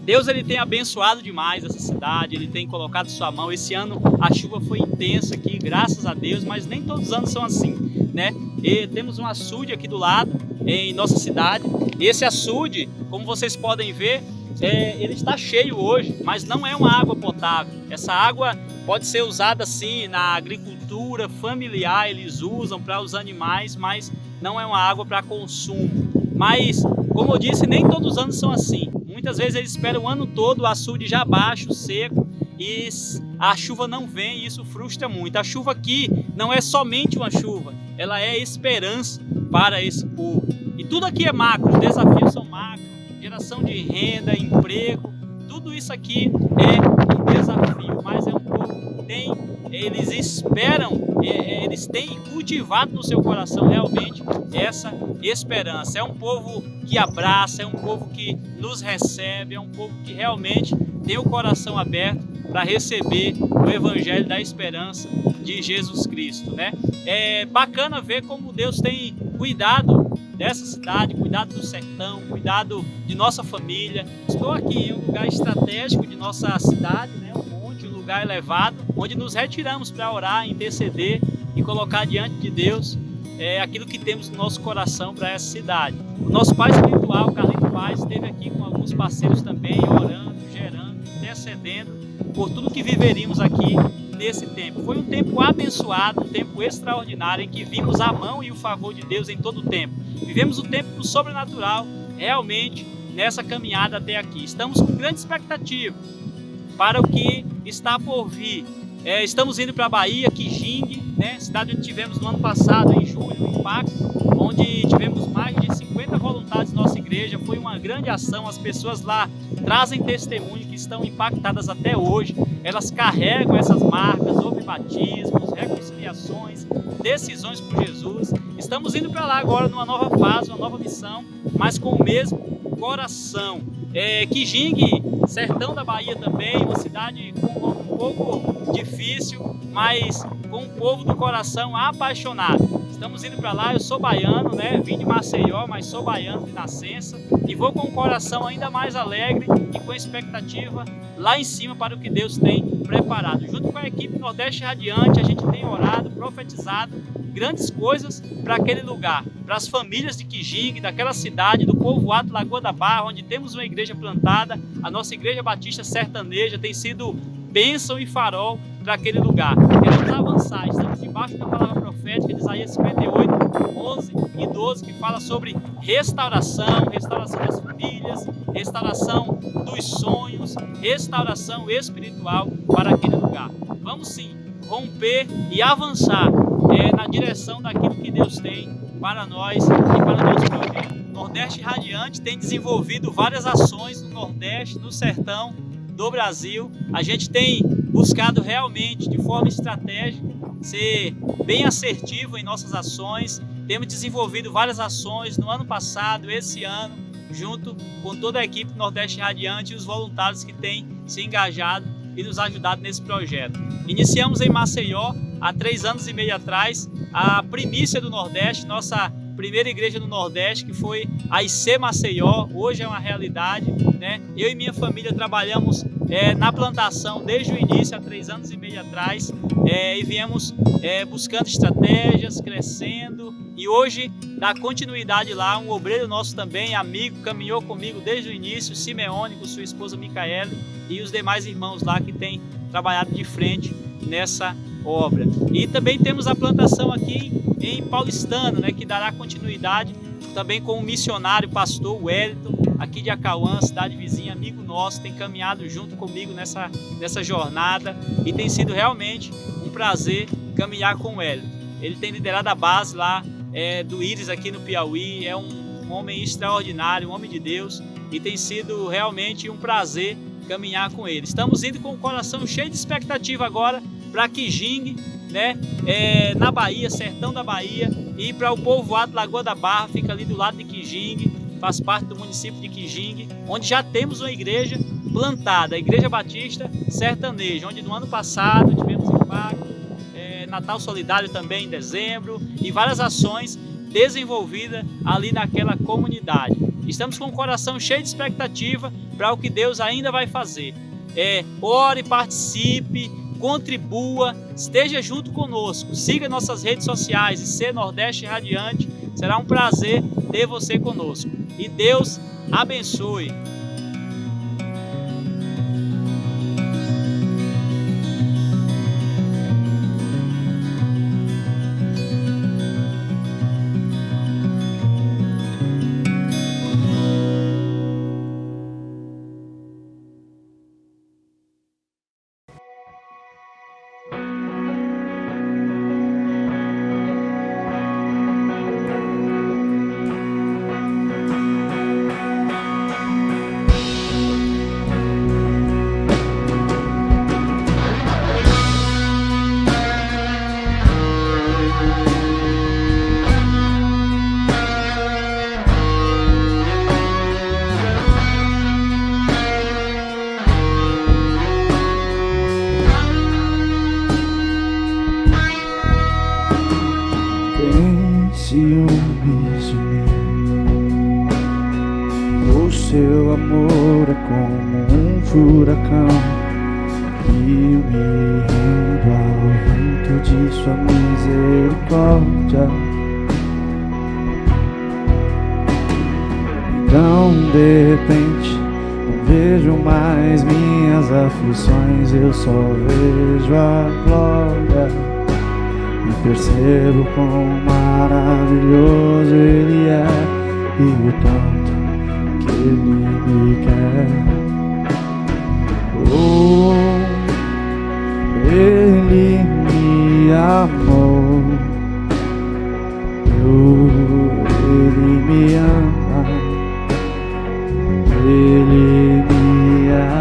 Deus, ele tem abençoado demais essa cidade, ele tem colocado sua mão. Esse ano a chuva foi intensa aqui, graças a Deus, mas nem todos os anos são assim, né? E temos um açude aqui do lado, em nossa cidade. Esse açude, como vocês podem ver, ele está cheio hoje, mas não é uma água potável. Essa água pode ser usada sim na agricultura familiar, eles usam para os animais, mas não é uma água para consumo. Mas, como eu disse, nem todos os anos são assim. Muitas vezes eles esperam o ano todo o açude já baixo, seco, e a chuva não vem e isso frustra muito. A chuva aqui não é somente uma chuva, ela é esperança para esse povo. E tudo aqui é macro, os desafios são macro, geração de renda, emprego, tudo isso aqui é um desafio, mas é um povo que eles esperam, eles têm cultivado no seu coração realmente essa esperança. É um povo que abraça, é um povo que nos recebe, é um povo que realmente tem o coração aberto para receber o evangelho da esperança de Jesus Cristo, né? É bacana ver como Deus tem cuidado dessa cidade, cuidado do sertão, cuidado de nossa família. Estou aqui em um lugar estratégico de nossa cidade, né? Um monte, um lugar elevado, onde nos retiramos para orar, interceder e colocar diante de Deus aquilo que temos no nosso coração para essa cidade. O nosso pai espiritual, Carlito Paz, esteve aqui com alguns parceiros também, orando, gerando, intercedendo por tudo que viveríamos aqui nesse tempo. Foi um tempo abençoado, um tempo extraordinário, em que vimos a mão e o favor de Deus em todo o tempo. Vivemos o tempo do sobrenatural realmente nessa caminhada até aqui. Estamos com grande expectativa para o que está por vir. Estamos indo para a Bahia, Quijingue, né? Cidade onde tivemos no ano passado, em julho, o Impacto, onde tivemos mais de 50 voluntários da nossa igreja. Foi uma grande ação, as pessoas lá trazem testemunho que estão impactadas até hoje. Elas carregam essas marcas, houve batismos, reconciliações, decisões por Jesus. Estamos indo para lá agora numa nova fase, uma nova missão, mas com o mesmo coração. Quijingue, sertão da Bahia também, uma cidade com um nome um pouco difícil, mas com um povo do coração apaixonado. Estamos indo para lá, eu sou baiano, né? Vim de Maceió, mas sou baiano de nascença e vou com o coração ainda mais alegre e com expectativa lá em cima para o que Deus tem preparado. Junto com a equipe Nordeste Radiante, a gente tem orado, profetizado grandes coisas para aquele lugar, para as famílias de Quijingue, daquela cidade, do povoado Lagoa da Barra, onde temos uma igreja plantada. A nossa igreja batista sertaneja tem sido bênção e farol para aquele lugar. Queremos avançar, estamos debaixo da palavra profética de Isaías 58, 11 e 12, que fala sobre restauração das famílias, restauração dos sonhos, restauração espiritual para aquele lugar. Vamos sim romper e avançar na direção daquilo que Deus tem para nós e para o nosso projeto. Nordeste Radiante tem desenvolvido várias ações no Nordeste, no sertão do Brasil. A gente tem buscado realmente, de forma estratégica, ser bem assertivo em nossas ações. Temos desenvolvido várias ações no ano passado, esse ano, junto com toda a equipe Nordeste Radiante e os voluntários que têm se engajado e nos ajudado nesse projeto. Iniciamos em Maceió, há 3 anos e meio atrás, a Primícia do Nordeste, nossa primeira igreja no Nordeste, que foi a IC Maceió, hoje é uma realidade, né? Eu e minha família trabalhamos na plantação desde o início, há 3 anos e meio atrás, e viemos buscando estratégias, crescendo, e hoje dá continuidade lá. Um obreiro nosso também, amigo, caminhou comigo desde o início, Simeone, com sua esposa Micaele, e os demais irmãos lá que têm trabalhado de frente nessa obra. E também temos a plantação aqui em Paulistano, né, que dará continuidade também com o missionário pastor Wellington, aqui de Acauã, cidade vizinha, amigo nosso, tem caminhado junto comigo nessa jornada, e tem sido realmente um prazer caminhar com o Wellington. Ele tem liderado a base lá do Íris aqui no Piauí, é um homem extraordinário, um homem de Deus, e tem sido realmente um prazer caminhar com ele. Estamos indo com o coração cheio de expectativa agora para Quijingue, né? Na Bahia, sertão da Bahia, e para o povoado Lagoa da Barra, fica ali do lado de Quijingue, faz parte do município de Quijingue, onde já temos uma igreja plantada, a Igreja Batista Sertaneja, onde no ano passado tivemos impacto, Natal Solidário também em dezembro, e várias ações desenvolvidas ali naquela comunidade. Estamos com o coração cheio de expectativa para o que Deus ainda vai fazer. Ore, participe, contribua, esteja junto conosco, siga nossas redes sociais, IC Nordeste Radiante. Será um prazer ter você conosco. E Deus abençoe. ciúmes de mim. O seu amor é como um furacão que me rendo ao vento de sua misericórdia. Então, de repente, não vejo mais minhas aflições, eu só vejo a glória. E percebo quão maravilhoso Ele é e o tanto que Ele me quer. Oh, Ele me amou, Ele me ama, Ele me amou.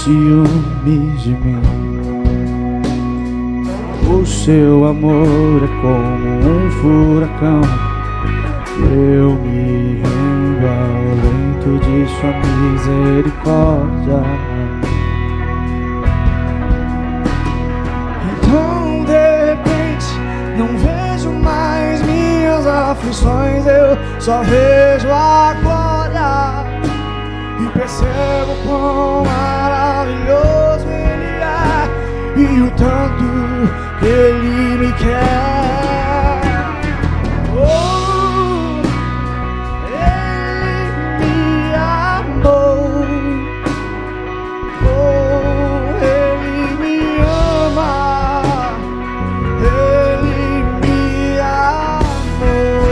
Ciúmes de mim. O seu amor é como um furacão, eu me rendo ao vento de sua misericórdia. Então, de repente, não vejo mais minhas aflições, eu só vejo a glória. E percebo quão maravilhoso Ele é e o tanto que Ele me quer. Oh, Ele me amou, oh, Ele me ama, Ele me amou. Ele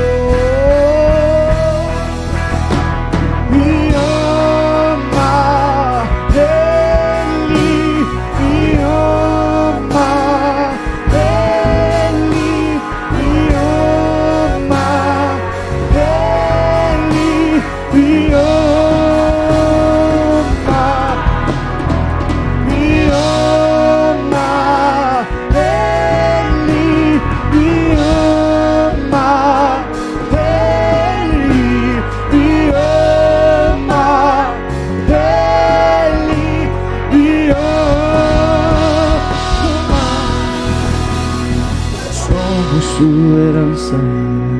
Sua herança é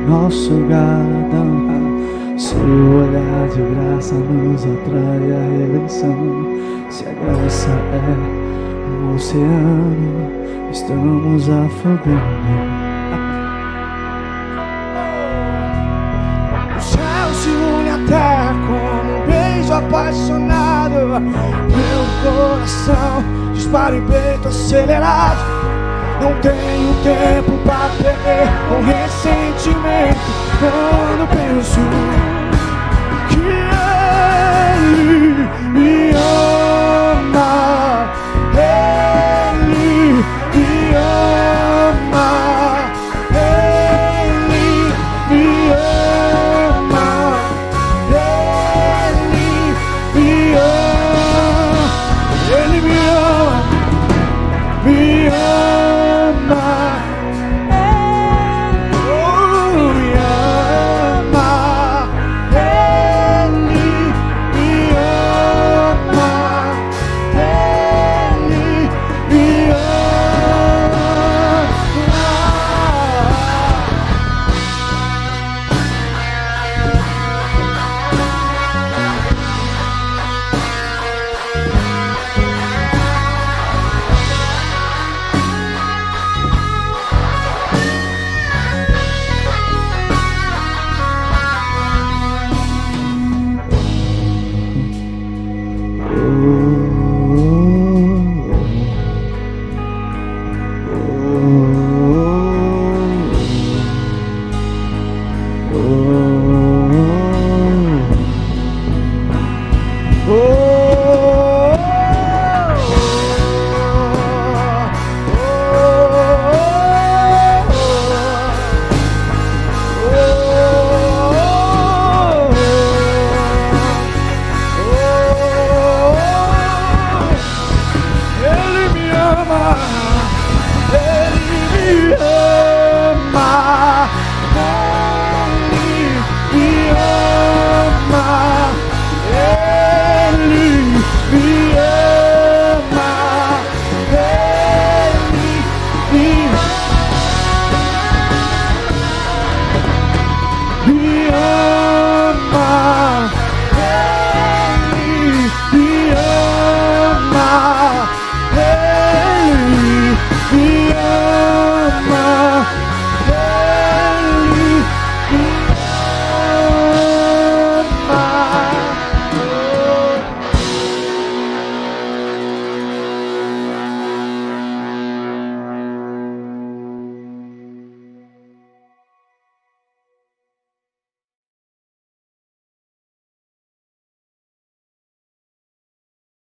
nosso galardão. Seu olhar de graça nos atrai à redenção. Se a graça é um oceano, estamos afogando. O céu se une à terra como um beijo apaixonado. Meu coração dispara em peito acelerado. Não tenho tempo pra perder com ressentimento. Quando penso que Ele me ama, Ele me ama, Ele me ama, Ele me ama, Ele me ama, me ama. Ele me ama.